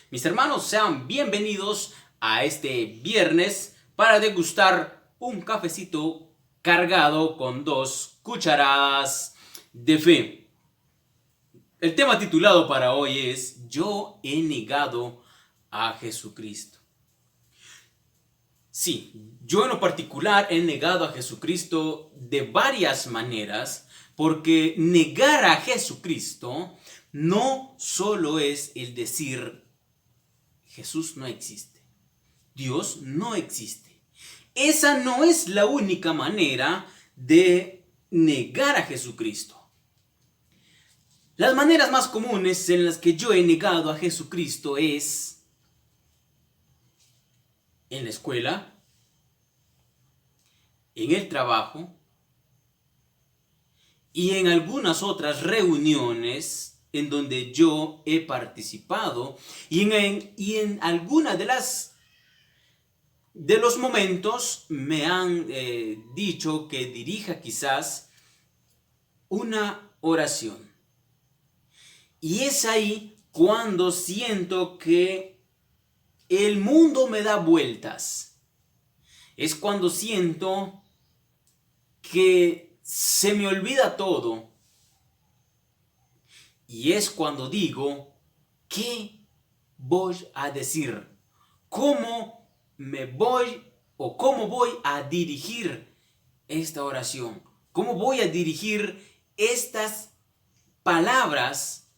Mis hermanos, sean bienvenidos a este viernes para degustar un cafecito cargado con 2 cucharadas de fe. El tema titulado para hoy es Yo he negado a Jesucristo. Sí, yo en lo particular he negado a Jesucristo de varias maneras, porque negar a Jesucristo no solo es el decir Jesús no existe, Dios no existe. Esa no es la única manera de negar a Jesucristo. Las maneras más comunes en las que yo he negado a Jesucristo es en la escuela, en el trabajo y en algunas otras reuniones en donde yo he participado y en alguna de los momentos me han dicho que dirija quizás una oración. Y es ahí cuando siento que el mundo me da vueltas. Es cuando siento que se me olvida todo. Y es cuando digo, ¿qué voy a decir? ¿Cómo voy a dirigir esta oración? ¿Cómo voy a dirigir estas palabras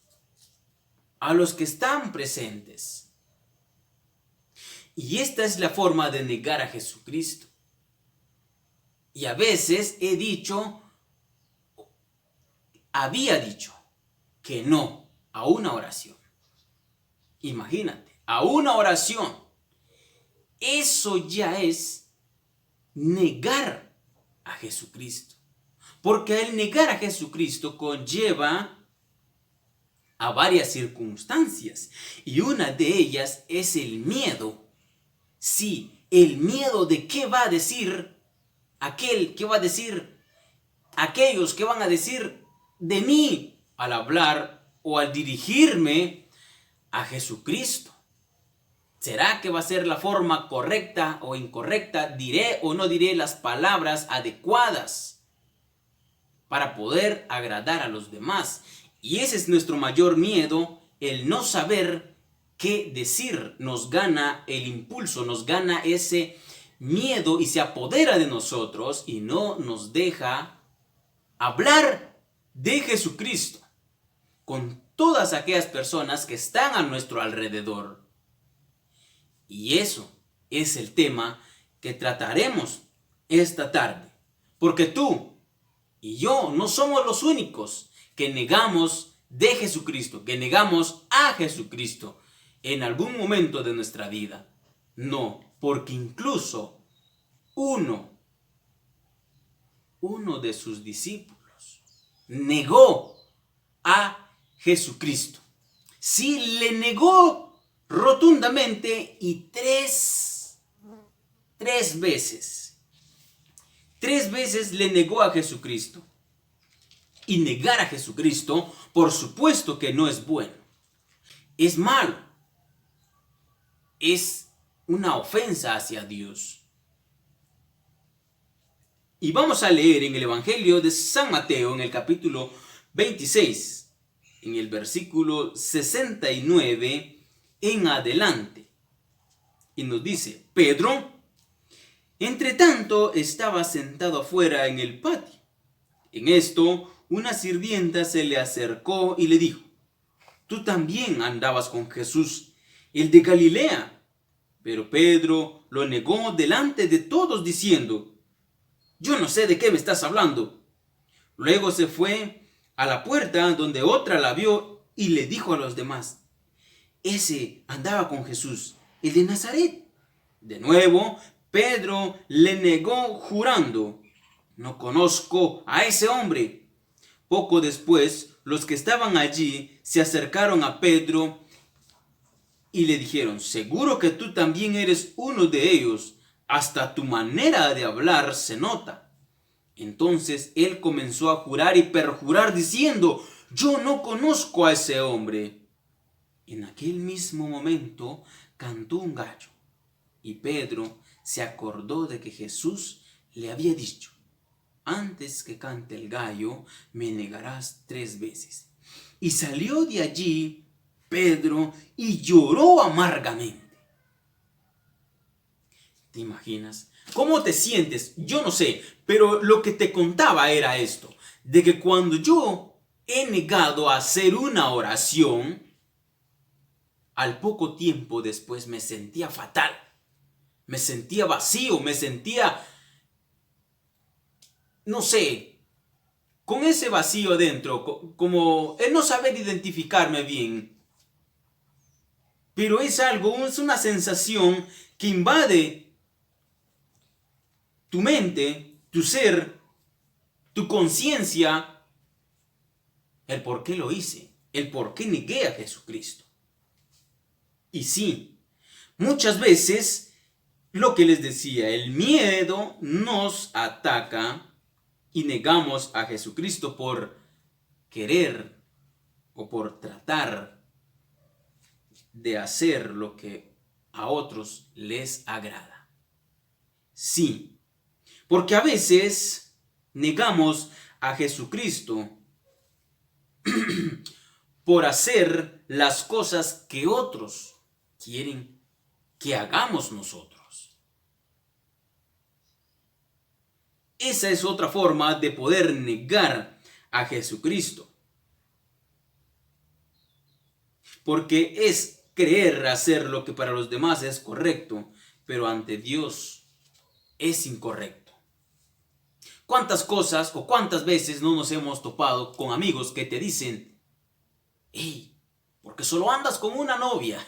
a los que están presentes? Y esta es la forma de negar a Jesucristo. Y a veces había dicho que no a una oración. Imagínate, a una oración. Eso ya es negar a Jesucristo. Porque el negar a Jesucristo conlleva a varias circunstancias. Y una de ellas es el miedo. Sí, el miedo de qué va a decir aquel, qué va a decir aquellos que van a decir de mí al hablar o al dirigirme a Jesucristo. ¿Será que va a ser la forma correcta o incorrecta? ¿Diré o no diré las palabras adecuadas para poder agradar a los demás? Y ese es nuestro mayor miedo, el no saber qué decir. Nos gana el impulso, nos gana ese miedo y se apodera de nosotros y no nos deja hablar de Jesucristo con todas aquellas personas que están a nuestro alrededor. Y eso es el tema que trataremos esta tarde. Porque tú y yo no somos los únicos que negamos de Jesucristo, que negamos a Jesucristo en algún momento de nuestra vida. No, porque incluso uno de sus discípulos negó a Jesucristo. Sí, le negó rotundamente y tres veces. 3 veces le negó a Jesucristo. Y negar a Jesucristo, por supuesto que no es bueno. Es malo. Es una ofensa hacia Dios. Y vamos a leer en el Evangelio de San Mateo, en el capítulo 26, en el versículo 69 en adelante. Y nos dice, Pedro, entre tanto, estaba sentado afuera en el patio. En esto, una sirvienta se le acercó y le dijo, tú también andabas con Jesús, el de Galilea. Pero Pedro lo negó delante de todos diciendo, yo no sé de qué me estás hablando. Luego se fue a la puerta donde otra la vio y le dijo a los demás, ese andaba con Jesús, el de Nazaret. De nuevo, Pedro le negó jurando, no conozco a ese hombre. Poco después, los que estaban allí se acercaron a Pedro y le dijeron, seguro que tú también eres uno de ellos, hasta tu manera de hablar se nota. Entonces él comenzó a jurar y perjurar diciendo, yo no conozco a ese hombre. En aquel mismo momento cantó un gallo, y Pedro se acordó de que Jesús le había dicho: antes que cante el gallo, me negarás 3 veces. Y salió de allí Pedro y lloró amargamente. ¿Te imaginas? ¿Cómo te sientes? Yo no sé, pero lo que te contaba era esto, de que cuando yo he negado a hacer una oración, al poco tiempo después me sentía fatal, me sentía vacío, me sentía, no sé, con ese vacío dentro, como el no saber identificarme bien. Pero es algo, es una sensación que invade tu mente, tu ser, tu conciencia, el por qué lo hice, el por qué negué a Jesucristo. Y sí, muchas veces, lo que les decía, el miedo nos ataca y negamos a Jesucristo por querer o por tratar de hacer lo que a otros les agrada. Sí, porque a veces negamos a Jesucristo por hacer las cosas que otros quieren que hagamos nosotros. Esa es otra forma de poder negar a Jesucristo. Porque es creer hacer lo que para los demás es correcto, pero ante Dios es incorrecto. ¿Cuántas cosas o cuántas veces no nos hemos topado con amigos que te dicen: hey, ¿por qué solo andas con una novia?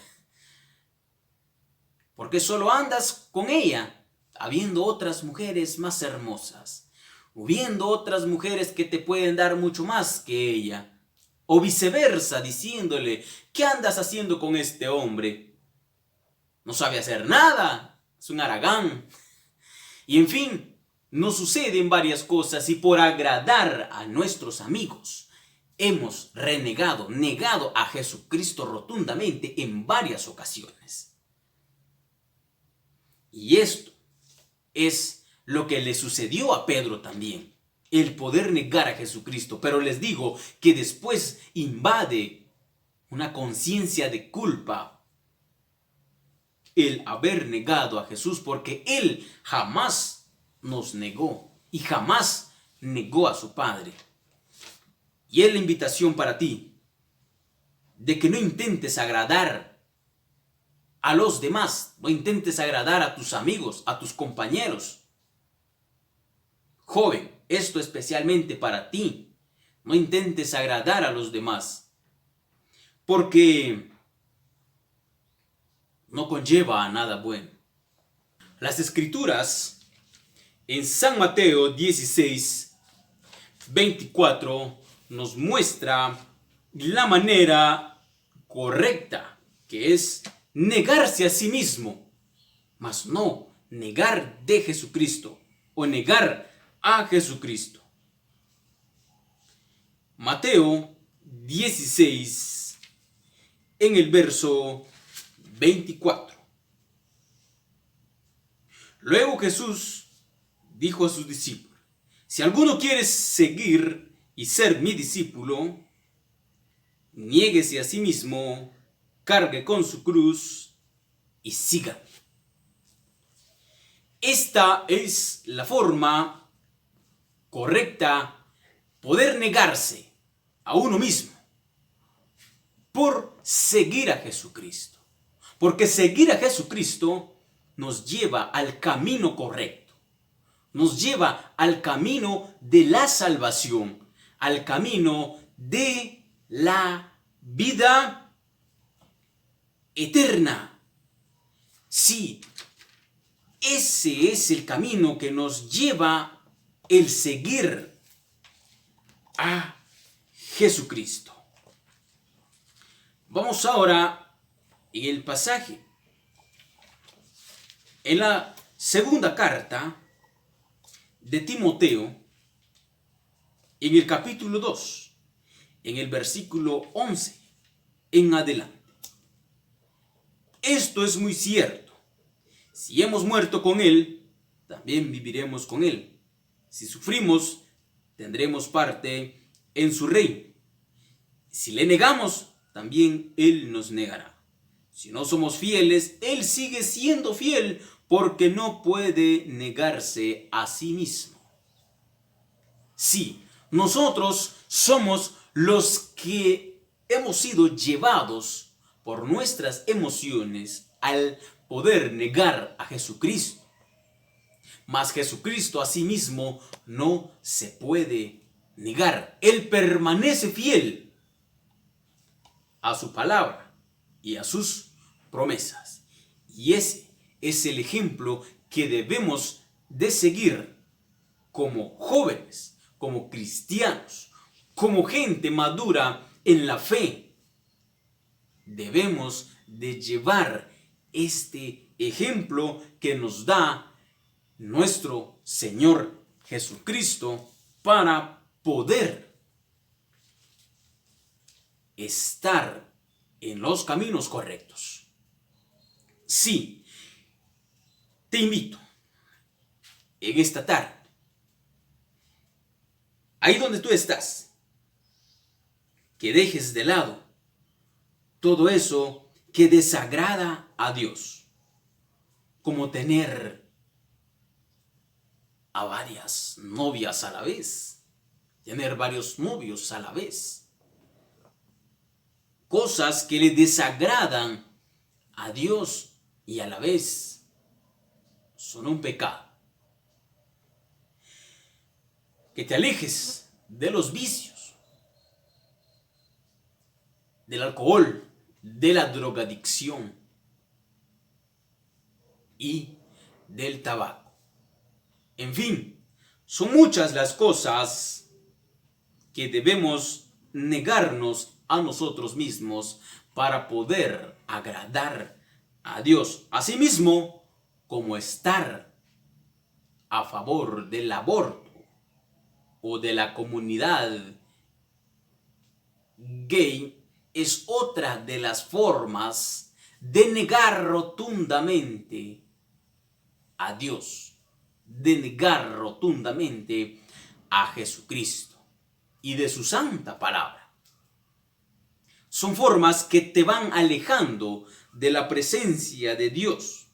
¿Por qué solo andas con ella, habiendo otras mujeres más hermosas? O viendo otras mujeres que te pueden dar mucho más que ella. O viceversa, diciéndole: ¿qué andas haciendo con este hombre? No sabe hacer nada, es un haragán. Y en fin, nos suceden varias cosas y por agradar a nuestros amigos hemos negado a Jesucristo rotundamente en varias ocasiones. Y esto es lo que le sucedió a Pedro también, el poder negar a Jesucristo. Pero les digo que después invade una conciencia de culpa el haber negado a Jesús, porque Él jamás nos negó y jamás negó a su Padre. Y es la invitación para ti de que no intentes agradar a los demás, no intentes agradar a tus amigos, a tus compañeros. Joven, esto especialmente para ti, no intentes agradar a los demás, porque no conlleva a nada bueno. Las Escrituras en San Mateo 16, 24 nos muestra la manera correcta, que es negarse a sí mismo, mas no negar de Jesucristo o negar a Jesucristo. Mateo 16, en el verso 24. Luego Jesús dijo a sus discípulos: si alguno quiere seguir y ser mi discípulo, niéguese a sí mismo, cargue con su cruz y sígame. Esta es la forma correcta, poder negarse a uno mismo por seguir a Jesucristo. Porque seguir a Jesucristo nos lleva al camino correcto, nos lleva al camino de la salvación, al camino de la vida eterna. Sí, ese es el camino que nos lleva el seguir a Jesucristo. Vamos ahora en el pasaje, en la segunda carta de Timoteo, en el capítulo 2, en el versículo 11 en adelante. esto es muy cierto. Si hemos muerto con Él, también viviremos con Él. Si sufrimos, tendremos parte en su reino. Si le negamos, también Él nos negará. Si no somos fieles, Él sigue siendo fiel porque no puede negarse a sí mismo. Sí, nosotros somos los que hemos sido llevados por nuestras emociones al poder negar a Jesucristo. Mas Jesucristo a sí mismo no se puede negar. Él permanece fiel a su palabra y a sus promesas. Y ese es el ejemplo que debemos de seguir como jóvenes, como cristianos, como gente madura en la fe. Debemos de llevar este ejemplo que nos da nuestro Señor Jesucristo para poder estar en los caminos correctos. Sí, te invito en esta tarde, ahí donde tú estás, que dejes de lado todo eso que desagrada a Dios, como tener a varias novias a la vez, tener varios novios a la vez, cosas que le desagradan a Dios y a la vez son un pecado. Que te alejes de los vicios, del alcohol, de la drogadicción y del tabaco. En fin, son muchas las cosas que debemos negarnos a nosotros mismos para poder agradar a Dios. Asimismo, como estar a favor del aborto o de la comunidad gay es otra de las formas de negar rotundamente a Dios, de negar rotundamente a Jesucristo y de su santa palabra. Son formas que te van alejando de la presencia de Dios.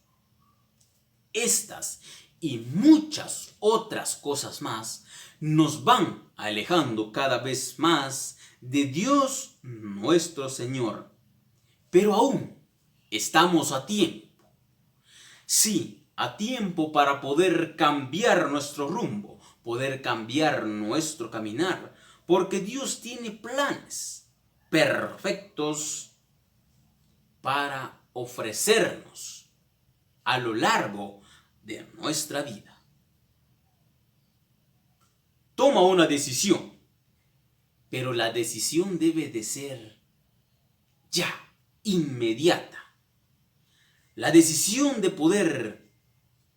Estas y muchas otras cosas más nos van alejando cada vez más de Dios nuestro Señor. Pero aún estamos a tiempo. Sí, a tiempo para poder cambiar nuestro rumbo, poder cambiar nuestro caminar, porque Dios tiene planes perfectos para ofrecernos a lo largo de nuestra vida. Toma una decisión, pero la decisión debe de ser ya, inmediata. La decisión de poder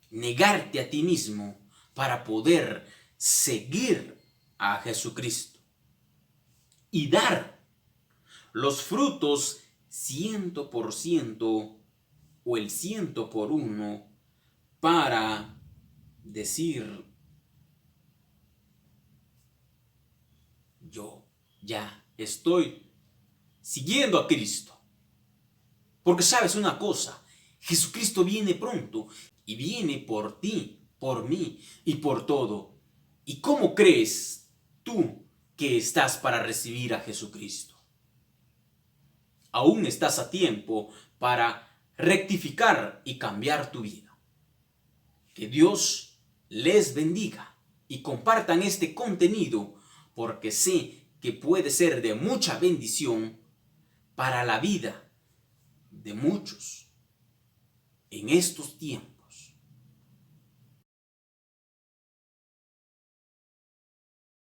negarte a ti mismo para poder seguir a Jesucristo y dar los frutos 100% o el 100% para decir: yo ya estoy siguiendo a Cristo. Porque sabes una cosa, Jesucristo viene pronto y viene por ti, por mí y por todo. ¿Y cómo crees tú que estás para recibir a Jesucristo? Aún estás a tiempo para rectificar y cambiar tu vida. Que Dios les bendiga y compartan este contenido, porque sé que puede ser de mucha bendición para la vida de muchos en estos tiempos.